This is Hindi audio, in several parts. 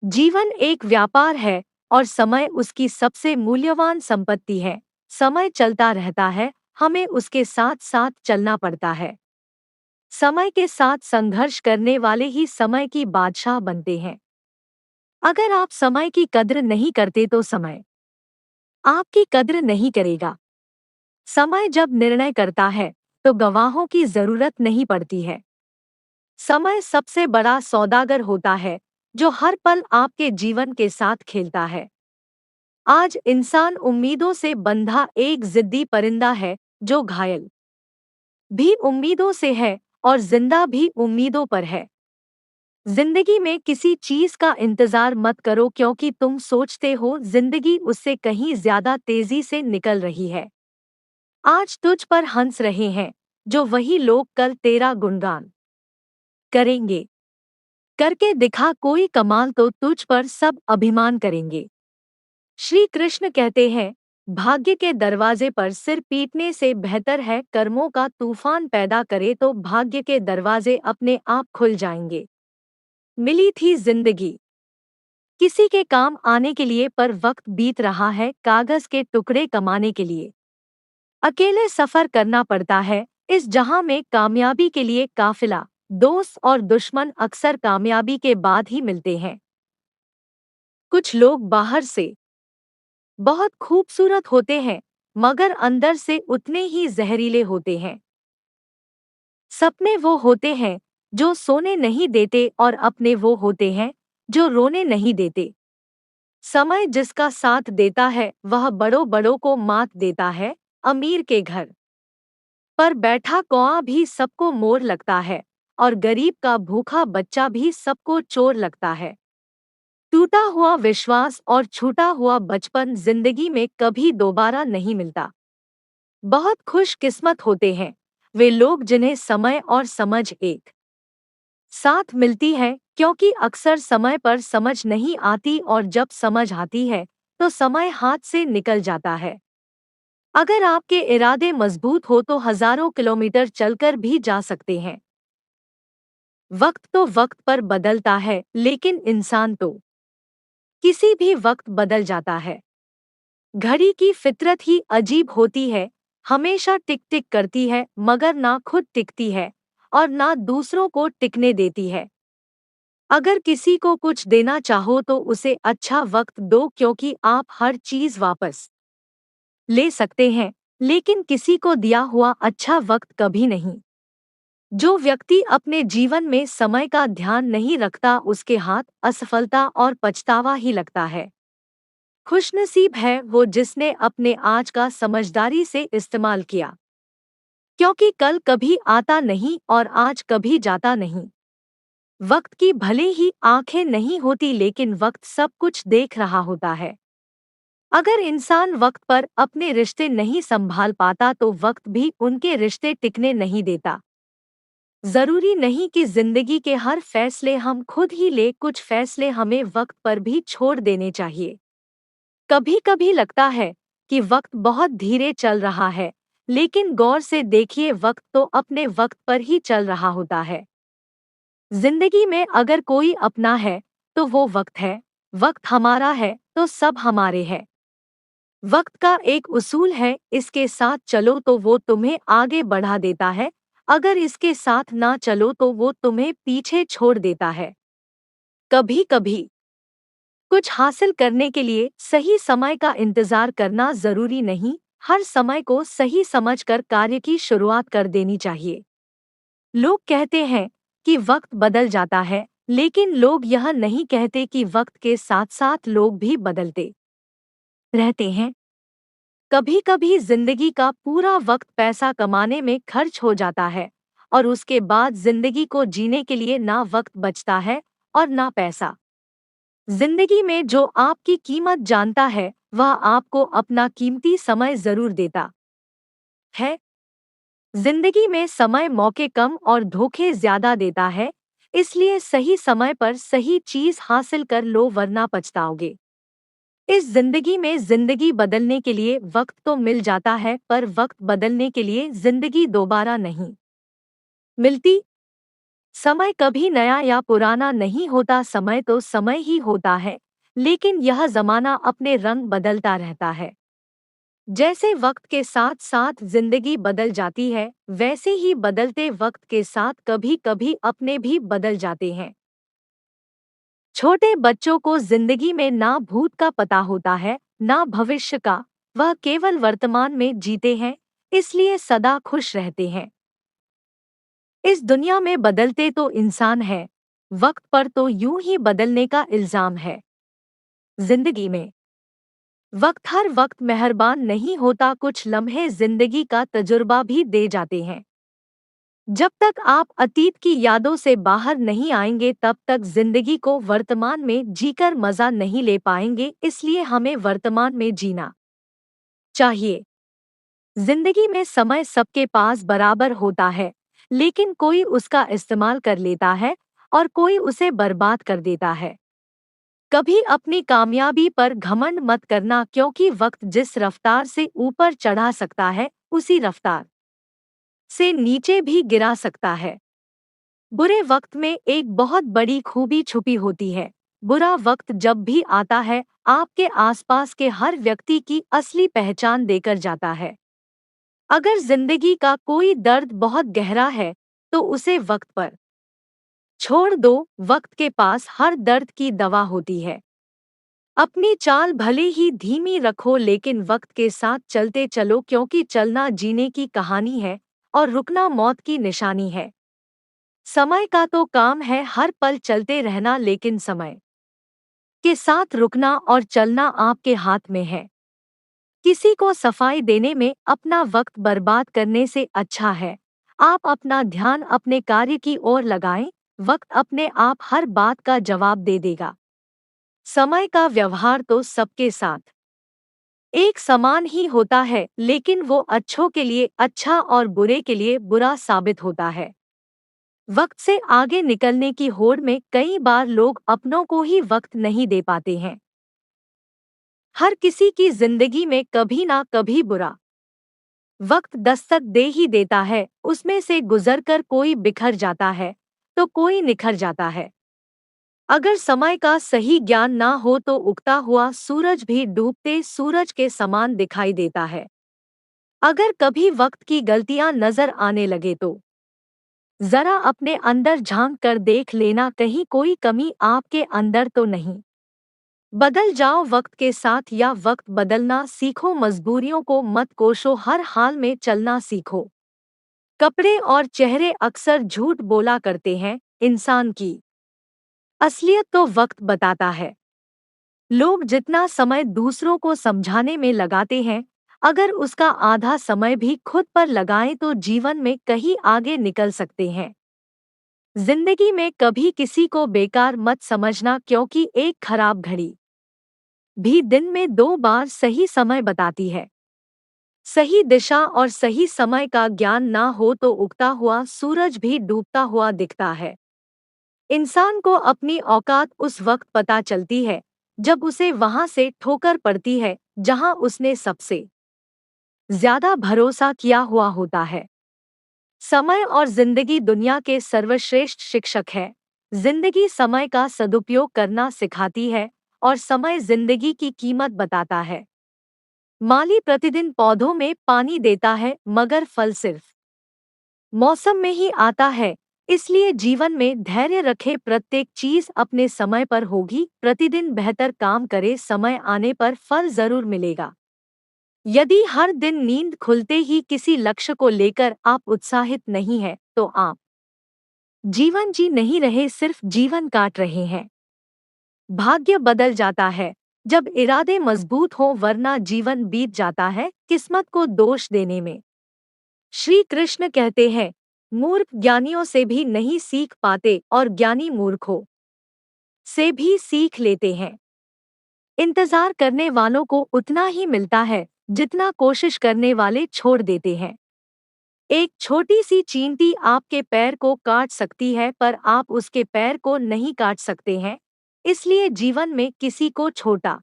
जीवन एक व्यापार है और समय उसकी सबसे मूल्यवान संपत्ति है। समय चलता रहता है, हमें उसके साथ साथ चलना पड़ता है। समय के साथ संघर्ष करने वाले ही समय की बादशाह बनते हैं। अगर आप समय की कद्र नहीं करते तो समय आपकी कद्र नहीं करेगा। समय जब निर्णय करता है तो गवाहों की जरूरत नहीं पड़ती है। समय सबसे बड़ा सौदागर होता है जो हर पल आपके जीवन के साथ खेलता है। आज इंसान उम्मीदों से बंधा एक जिद्दी परिंदा है जो घायल भी उम्मीदों से है और जिंदा भी उम्मीदों पर है। जिंदगी में किसी चीज का इंतजार मत करो क्योंकि तुम सोचते हो जिंदगी उससे कहीं ज्यादा तेजी से निकल रही है। आज तुझ पर हंस रहे हैं जो वही लोग कल तेरा गुणगान करेंगे। करके दिखा कोई कमाल तो तुझ पर सब अभिमान करेंगे। श्री कृष्ण कहते हैं, भाग्य के दरवाजे पर सिर पीटने से बेहतर है कर्मों का तूफान पैदा करे तो भाग्य के दरवाजे अपने आप खुल जाएंगे। मिली थी जिंदगी किसी के काम आने के लिए पर वक्त बीत रहा है कागज के टुकड़े कमाने के लिए। अकेले सफर करना पड़ता है इस जहां में कामयाबी के लिए काफिला, दोस्त और दुश्मन अक्सर कामयाबी के बाद ही मिलते हैं। कुछ लोग बाहर से बहुत खूबसूरत होते हैं मगर अंदर से उतने ही जहरीले होते हैं। सपने वो होते हैं जो सोने नहीं देते और अपने वो होते हैं जो रोने नहीं देते। समय जिसका साथ देता है वह बड़ों बड़ों को मात देता है। अमीर के घर पर बैठा कौआ भी सबको मोर लगता है और गरीब का भूखा बच्चा भी सबको चोर लगता है। टूटा हुआ विश्वास और छूटा हुआ बचपन जिंदगी में कभी दोबारा नहीं मिलता। बहुत खुशकिस्मत होते हैं वे लोग जिन्हें समय और समझ एक साथ मिलती है क्योंकि अक्सर समय पर समझ नहीं आती और जब समझ आती है तो समय हाथ से निकल जाता है। अगर आपके इरादे मजबूत हो तो हजारों किलोमीटर चलकर भी जा सकते हैं। वक्त तो वक्त पर बदलता है लेकिन इंसान तो किसी भी वक्त बदल जाता है। घड़ी की फितरत ही अजीब होती है, हमेशा टिक टिक करती है मगर ना खुद टिकती है और ना दूसरों को टिकने देती है। अगर किसी को कुछ देना चाहो तो उसे अच्छा वक्त दो क्योंकि आप हर चीज वापस ले सकते हैं लेकिन किसी को दिया हुआ अच्छा वक्त कभी नहीं। जो व्यक्ति अपने जीवन में समय का ध्यान नहीं रखता उसके हाथ असफलता और पछतावा ही लगता है। खुशनसीब है वो जिसने अपने आज का समझदारी से इस्तेमाल किया क्योंकि कल कभी आता नहीं और आज कभी जाता नहीं। वक्त की भले ही आंखें नहीं होती लेकिन वक्त सब कुछ देख रहा होता है। अगर इंसान वक्त पर अपने रिश्ते नहीं संभाल पाता तो वक्त भी उनके रिश्ते टिकने नहीं देता। जरूरी नहीं कि जिंदगी के हर फैसले हम खुद ही ले, कुछ फैसले हमें वक्त पर भी छोड़ देने चाहिए। कभी कभी लगता है कि वक्त बहुत धीरे चल रहा है लेकिन गौर से देखिए वक्त तो अपने वक्त पर ही चल रहा होता है। जिंदगी में अगर कोई अपना है तो वो वक्त है। वक्त हमारा है तो सब हमारे हैं। वक्त का एक उसूल है, इसके साथ चलो तो वो तुम्हें आगे बढ़ा देता है, अगर इसके साथ ना चलो तो वो तुम्हें पीछे छोड़ देता है। कभी कभी कुछ हासिल करने के लिए सही समय का इंतजार करना जरूरी नहीं, हर समय को सही समझकर कार्य की शुरुआत कर देनी चाहिए। लोग कहते हैं कि वक्त बदल जाता है लेकिन लोग यह नहीं कहते कि वक्त के साथ साथ लोग भी बदलते रहते हैं। कभी कभी जिंदगी का पूरा वक्त पैसा कमाने में खर्च हो जाता है और उसके बाद जिंदगी को जीने के लिए ना वक्त बचता है और ना पैसा। जिंदगी में जो आपकी कीमत जानता है वह आपको अपना कीमती समय जरूर देता है। जिंदगी में समय मौके कम और धोखे ज्यादा देता है, इसलिए सही समय पर सही चीज हासिल कर लो वरना पछताओगे। इस जिंदगी में जिंदगी बदलने के लिए वक्त तो मिल जाता है पर वक्त बदलने के लिए जिंदगी दोबारा नहीं मिलती। समय कभी नया या पुराना नहीं होता, समय तो समय ही होता है, लेकिन यह जमाना अपने रंग बदलता रहता है। जैसे वक्त के साथ साथ जिंदगी बदल जाती है, वैसे ही बदलते वक्त के साथ कभी कभी अपने भी बदल जाते हैं। छोटे बच्चों को जिंदगी में ना भूत का पता होता है, ना भविष्य का। वह केवल वर्तमान में जीते हैं, इसलिए सदा खुश रहते हैं। इस दुनिया में बदलते तो इंसान है, वक्त पर तो यूं ही बदलने का इल्जाम है। जिंदगी में वक्त हर वक्त मेहरबान नहीं होता, कुछ लम्हे जिंदगी का तजुर्बा भी दे जाते हैं। जब तक आप अतीत की यादों से बाहर नहीं आएंगे, तब तक जिंदगी को वर्तमान में जीकर मजा नहीं ले पाएंगे, इसलिए हमें वर्तमान में जीना चाहिए। जिंदगी में समय सबके पास बराबर होता है, लेकिन कोई उसका इस्तेमाल कर लेता है और कोई उसे बर्बाद कर देता है। कभी अपनी कामयाबी पर घमंड मत करना, क्योंकि वक्त जिस रफ्तार से ऊपर चढ़ा सकता है, उसी रफ्तार से नीचे भी गिरा सकता है। बुरे वक्त में एक बहुत बड़ी खूबी छुपी होती है। बुरा वक्त जब भी आता है, आपके आसपास के हर व्यक्ति की असली पहचान देकर जाता है। अगर जिंदगी का कोई दर्द बहुत गहरा है, तो उसे वक्त पर छोड़ दो। वक्त के पास हर दर्द की दवा होती है। अपनी चाल भले ही धीमी रखो, लेकिन वक्त के साथ चलते चलो, क्योंकि चलना जीने की कहानी है और रुकना मौत की निशानी है। समय का तो काम है हर पल चलते रहना, लेकिन समय के साथ रुकना और चलना आपके हाथ में है। किसी को सफाई देने में अपना वक्त बर्बाद करने से अच्छा है आप अपना ध्यान अपने कार्य की ओर लगाएं। वक्त अपने आप हर बात का जवाब दे देगा। समय का व्यवहार तो सबके साथ एक समान ही होता है, लेकिन वो अच्छों के लिए अच्छा और बुरे के लिए बुरा साबित होता है। वक्त से आगे निकलने की होड़ में कई बार लोग अपनों को ही वक्त नहीं दे पाते हैं। हर किसी की जिंदगी में कभी ना कभी बुरा वक्त दस्तक दे ही देता है, उसमें से गुजरकर कोई बिखर जाता है तो कोई निखर जाता है। अगर समय का सही ज्ञान ना हो तो उगता हुआ सूरज भी डूबते सूरज के समान दिखाई देता है। अगर कभी वक्त की गलतियां नजर आने लगे तो जरा अपने अंदर झांक कर देख लेना, कहीं कोई कमी आपके अंदर तो नहीं। बदल जाओ वक्त के साथ या वक्त बदलना सीखो, मजबूरियों को मत कोसो, हर हाल में चलना सीखो। कपड़े और चेहरे अक्सर झूठ बोला करते हैं, इंसान की असलियत तो वक्त बताता है। लोग जितना समय दूसरों को समझाने में लगाते हैं, अगर उसका आधा समय भी खुद पर लगाएं तो जीवन में कहीं आगे निकल सकते हैं। जिंदगी में कभी किसी को बेकार मत समझना, क्योंकि एक खराब घड़ी भी दिन में 2 बार सही समय बताती है। सही दिशा और सही समय का ज्ञान ना हो तो उगता हुआ सूरज भी डूबता हुआ दिखता है। इंसान को अपनी औकात उस वक्त पता चलती है जब उसे वहां से ठोकर पड़ती है जहां उसने सबसे ज्यादा भरोसा किया हुआ होता है। समय और जिंदगी दुनिया के सर्वश्रेष्ठ शिक्षक है। जिंदगी समय का सदुपयोग करना सिखाती है और समय जिंदगी की कीमत बताता है। माली प्रतिदिन पौधों में पानी देता है, मगर फल सिर्फ मौसम में ही आता है। इसलिए जीवन में धैर्य रखे, प्रत्येक चीज अपने समय पर होगी। प्रतिदिन बेहतर काम करे, समय आने पर फल जरूर मिलेगा। यदि हर दिन नींद खुलते ही किसी लक्ष्य को लेकर आप उत्साहित नहीं हैं, तो आप जीवन जी नहीं रहे, सिर्फ जीवन काट रहे हैं। भाग्य बदल जाता है जब इरादे मजबूत हों, वरना जीवन बीत जाता है किस्मत को दोष देने में। श्री कृष्ण कहते हैं, मूर्ख ज्ञानियों से भी नहीं सीख पाते और ज्ञानी मूर्खों से भी सीख लेते हैं। इंतजार करने वालों को उतना ही मिलता है जितना कोशिश करने वाले छोड़ देते हैं। एक छोटी सी चींटी आपके पैर को काट सकती है, पर आप उसके पैर को नहीं काट सकते हैं। इसलिए जीवन में किसी को छोटा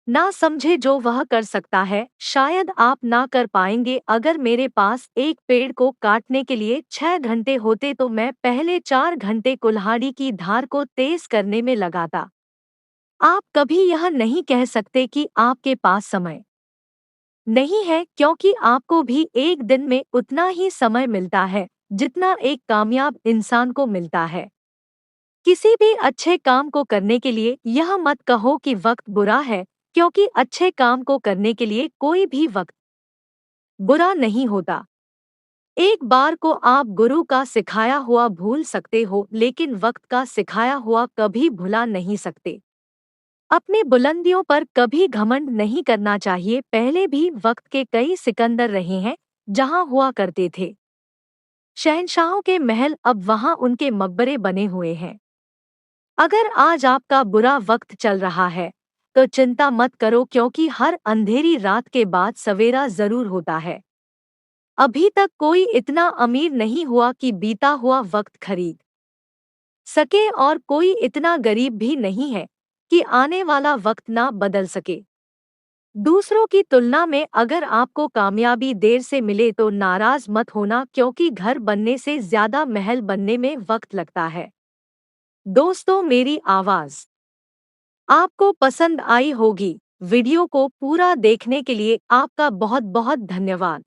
ना समझे जो वह कर सकता है, शायद आप ना कर पाएंगे। अगर मेरे पास एक पेड़ को काटने के लिए 6 घंटे होते तो मैं पहले 4 घंटे कुल्हाड़ी की धार को तेज करने में लगाता। आप कभी यह नहीं कह सकते कि आपके पास समय नहीं है, क्योंकि आपको भी एक दिन में उतना ही समय मिलता है जितना एक कामयाब इंसान को मिलता है। किसी भी अच्छे काम को करने के लिए यह मत कहो कि वक्त बुरा है, क्योंकि अच्छे काम को करने के लिए कोई भी वक्त बुरा नहीं होता। एक बार को आप गुरु का सिखाया हुआ भूल सकते हो, लेकिन वक्त का सिखाया हुआ कभी भुला नहीं सकते। अपनी बुलंदियों पर कभी घमंड नहीं करना चाहिए। पहले भी वक्त के कई सिकंदर रहे हैं जहां हुआ करते थे शहंशाहों के महल, अब वहां उनके मकबरे बने हुए हैं। अगर आज आपका बुरा वक्त चल रहा है तो चिंता मत करो, क्योंकि हर अंधेरी रात के बाद सवेरा जरूर होता है। अभी तक कोई इतना अमीर नहीं हुआ कि बीता हुआ वक्त खरीद सके, और कोई इतना गरीब भी नहीं है कि आने वाला वक्त ना बदल सके। दूसरों की तुलना में अगर आपको कामयाबी देर से मिले तो नाराज मत होना, क्योंकि घर बनने से ज्यादा महल बनने में वक्त लगता है। दोस्तों, मेरी आवाज आपको पसंद आई होगी। वीडियो को पूरा देखने के लिए आपका बहुत बहुत धन्यवाद।